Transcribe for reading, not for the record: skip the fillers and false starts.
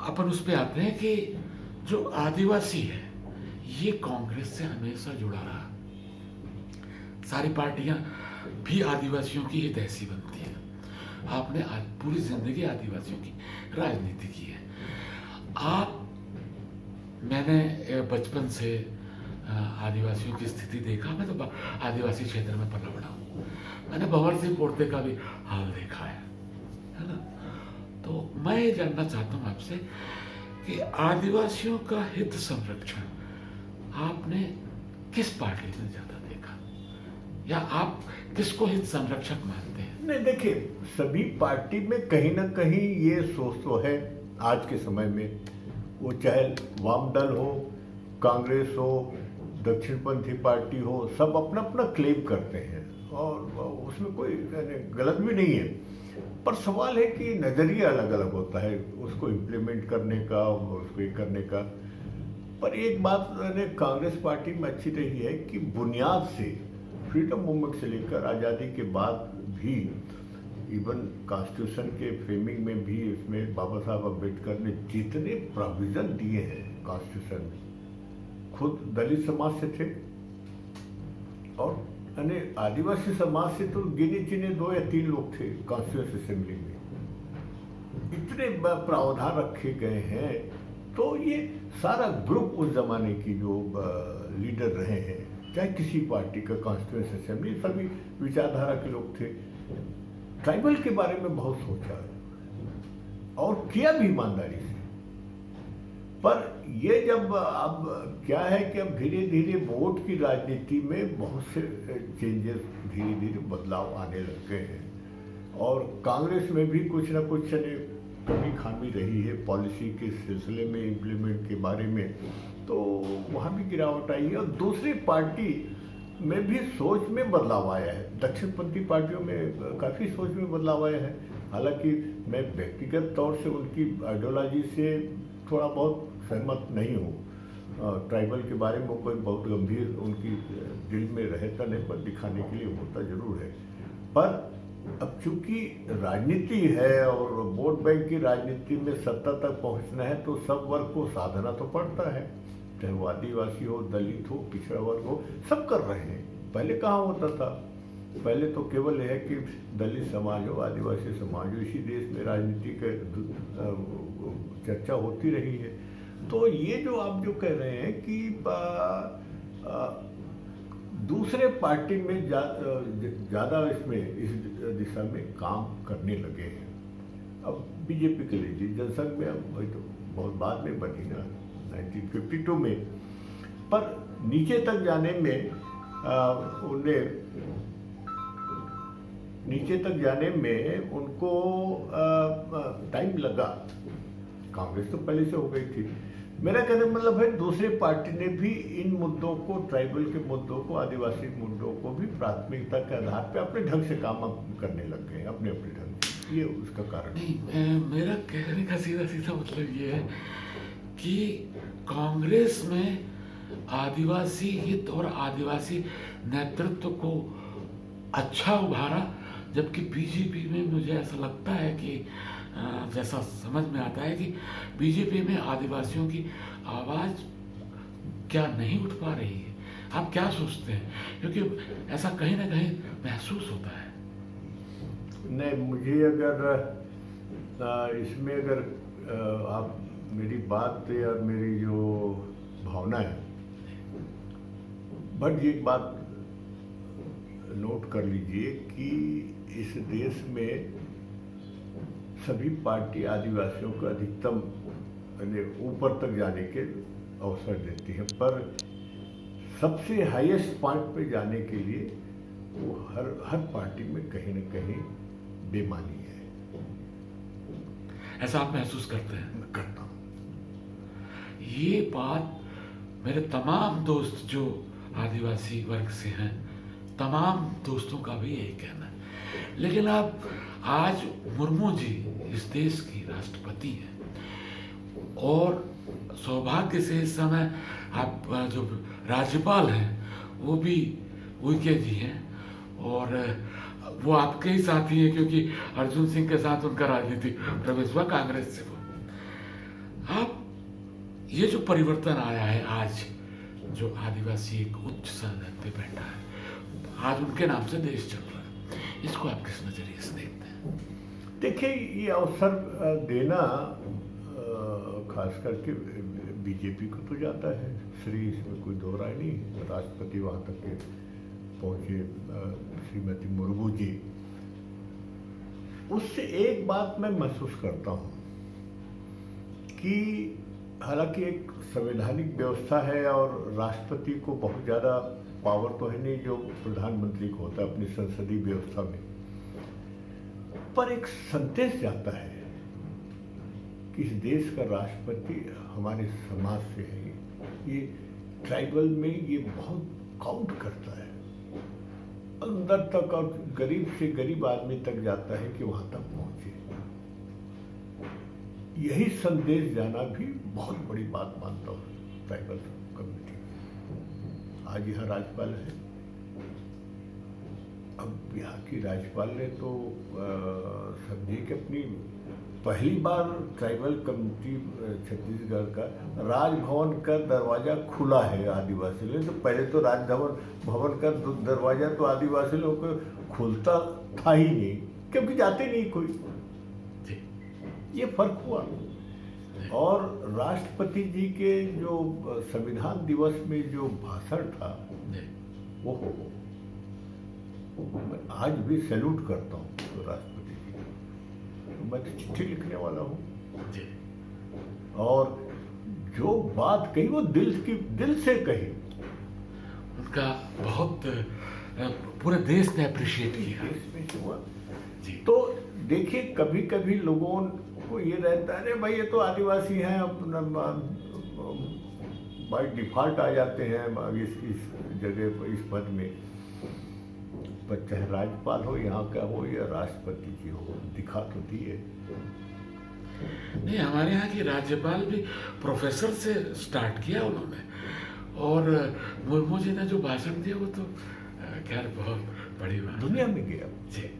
अपन उस पे आते हैं कि जो आदिवासी है ये कांग्रेस से हमेशा जुड़ा रहा। सारी पार्टियां भी आदिवासियों की हित ऐसी बनती है। आपने पूरी जिंदगी आदिवासियों की राजनीति की है। आप मैंने बचपन से आदिवासियों की स्थिति देखा। मैं तो आदिवासी क्षेत्र में पला बड़ा हूँ। मैंने भंवर सिंह पोर्ते का भी हाल देखा है ना। तो मैं ये जानना चाहता हूँ आपसे कि आदिवासियों का हित संरक्षण आपने किस पार्टी में ज्यादा देखा, या आप किसको हित संरक्षक मानते हैं? नहीं, देखिए, सभी पार्टी में कहीं ना कहीं ये सोच तो है आज के समय में, वो चाहे वाम दल हो, कांग्रेस हो, दक्षिणपंथी पार्टी हो, सब अपना अपना क्लेम करते हैं और उसमें कोई गलत भी नहीं है। पर सवाल है कि नज़रिया अलग अलग होता है उसको इम्प्लीमेंट करने का और उसको ये करने का। पर एक बात कांग्रेस पार्टी में अच्छी रही है कि बुनियाद से फ्रीडम मूवमेंट से लेकर आज़ादी के बाद भी, इवन कॉन्स्टिट्यूशन के फ्रेमिंग में भी इसमें बाबा साहब अम्बेडकर ने जितने प्रोविज़न दिए हैं कॉन्स्टिट्यूशन में, खुद दलित समाज से थे और आदिवासी समाज से तो गिने चुने 2 या 3 लोग थे कॉन्स्टिट्यूशन असेंबली में। इतने प्रावधान रखे गए हैं। तो ये सारा ग्रुप उस जमाने की जो लीडर रहे हैं, चाहे किसी पार्टी का कॉन्स्टिट्यूशन असेंबली, सभी विचारधारा के लोग थे। ट्राइबल के बारे में बहुत सोचा और किया भी ईमानदारी से। पर ये जब अब क्या है कि अब धीरे धीरे वोट की राजनीति में बहुत से चेंजेस, धीरे धीरे बदलाव आने लग गए हैं और कांग्रेस में भी कुछ ना कुछ कमी खामी रही है पॉलिसी के सिलसिले में, इम्प्लीमेंट के बारे में, तो वहाँ भी गिरावट आई है। और दूसरी पार्टी में भी सोच में बदलाव आया है। दक्षिणपंथी पार्टियों में काफ़ी सोच में बदलाव आया है। हालांकि मैं व्यक्तिगत तौर से उनकी आइडियोलॉजी से थोड़ा बहुत सहमत नहीं हूँ। ट्राइबल के बारे में कोई बहुत गंभीर उनकी दिल में रहता नहीं, पर दिखाने के लिए होता जरूर है। पर अब चूंकि राजनीति है और वोट बैंक की राजनीति में सत्ता तक पहुँचना है, तो सब वर्ग को साधना तो पड़ता है, चाहे वो आदिवासी हो, दलित हो, पिछड़ा वर्ग हो, सब कर रहे हैं। पहले कहाँ होता था? पहले तो केवल यह है कि दलित समाज हो, आदिवासी समाज हो, इसी देश में राजनीति के चर्चा होती रही है। तो ये जो आप जो कह रहे हैं कि दूसरे पार्टी में ज़्यादा इसमें इस दिशा में काम करने लगे हैं। अब बीजेपी के लिए जनसंघ में अब वही तो बहुत बाद में बनी ना, 1952 में। पर नीचे तक जाने में उनको टाइम लगा। कांग्रेस तो पहले से हो गई थी। मेरा कहने का मतलब है दूसरी पार्टी ने भी इन मुद्दों को, ट्राइबल के मुद्दों को, आदिवासी मुद्दों को भी प्राथमिकता के आधार पे अपने ढंग से काम करने लग गए, अपने अपने ढंग से। ये उसका कारण नहीं, मेरा कहने का सीधा सीधा मतलब ये है कि कांग्रेस में आदिवासी हित और आदिवासी नेतृत्व को अच्छा उभारा, जबकि बीजेपी में मुझे ऐसा लगता है कि जैसा समझ में आता है कि बीजेपी में आदिवासियों की आवाज़ क्या नहीं उठ पा रही है। आप क्या सोचते हैं? क्योंकि ऐसा कहीं ना कहीं महसूस होता है। नहीं, मुझे अगर इसमें अगर आप मेरी बात या मेरी जो भावना है, बट एक बात नोट कर लीजिए कि इस देश में सभी पार्टी आदिवासियों को अधिकतम ऊपर तक जाने के अवसर देती है, पर सबसे हाईएस्ट पॉइंट पे जाने के लिए वो हर पार्टी में कहीं न कहीं बेमानी है। ऐसा आप महसूस करते हैं? मैं करता हूँ। ये बात मेरे तमाम दोस्त जो आदिवासी वर्ग से हैं, तमाम दोस्तों का भी यही कहना है। लेकिन आप आज मुर्मू जी इस देश की राष्ट्रपति हैं और सौभाग्य से इस समय आप जो राज्यपाल हैं वो भी उइके जी हैं, और वो आपके ही साथी हैं क्योंकि अर्जुन सिंह के साथ उनका राजनीतिक प्रवेश हुआ कांग्रेस से। वो ये जो परिवर्तन आया है आज, जो आदिवासी एक उच्च सदन पे बैठा है, आज उनके नाम से देश चल रहा है, इसको आप किस नजरिए से देखते हैं? देखिए, ये अवसर देना खास करके बीजेपी को तो जाता है श्री, इसमें कोई दो राय नहीं है। राष्ट्रपति वहाँ तक के पहुँचे, श्रीमती मुर्मू जी, उससे एक बात मैं महसूस करता हूँ कि हालांकि एक संवैधानिक व्यवस्था है और राष्ट्रपति को बहुत ज़्यादा पावर तो है नहीं जो प्रधानमंत्री को होता है अपनी संसदीय व्यवस्था में, पर एक संदेश जाता है कि इस देश का राष्ट्रपति हमारे समाज से है। ये ट्राइबल में ये बहुत काउंट करता है, अंदर तक, और गरीब से गरीब आदमी तक जाता है कि वहां तक पहुंचे। यही संदेश जाना भी बहुत बड़ी बात मानता हूँ ट्राइबल कम्युनिटी। आज यहाँ राज्यपाल है, अब यहाँ की राज्यपाल ने तो समझिए कि अपनी पहली बार ट्राइबल कम्युनिटी छत्तीसगढ़ का राजभवन का दरवाजा खुला है आदिवासी लोग। तो पहले तो भवन का दरवाजा तो आदिवासी लोग को खुलता था ही नहीं, क्योंकि जाते नहीं कोई। ये फर्क हुआ। और राष्ट्रपति जी के जो संविधान दिवस में जो भाषण था, वो मैं आज भी सैल्यूट करता हूँ तो राष्ट्रपति जी को। मैं तो चिट्ठी लिखने वाला हूँ, और जो बात कही वो दिल से कही। उनका बहुत पूरे देश ने अप्रिशिएट किया। देश में हुआ जी। तो देखिए, कभी कभी लोगों को ये रहता है, अरे भाई ये तो आदिवासी हैं, अपना बाय डिफॉल्ट आ जाते हैं इस जगह पर, इस पद में। पर चाहे राज्यपाल हो यहाँ का हो या राष्ट्रपति जी हो, दिखा तो दिए। नहीं, हमारे यहाँ की राज्यपाल भी प्रोफेसर से स्टार्ट किया उन्होंने, और मुर्मू जी ने जो भाषण दिया वो तो खैर बहुत बड़ी बात दुनिया में गया। जी।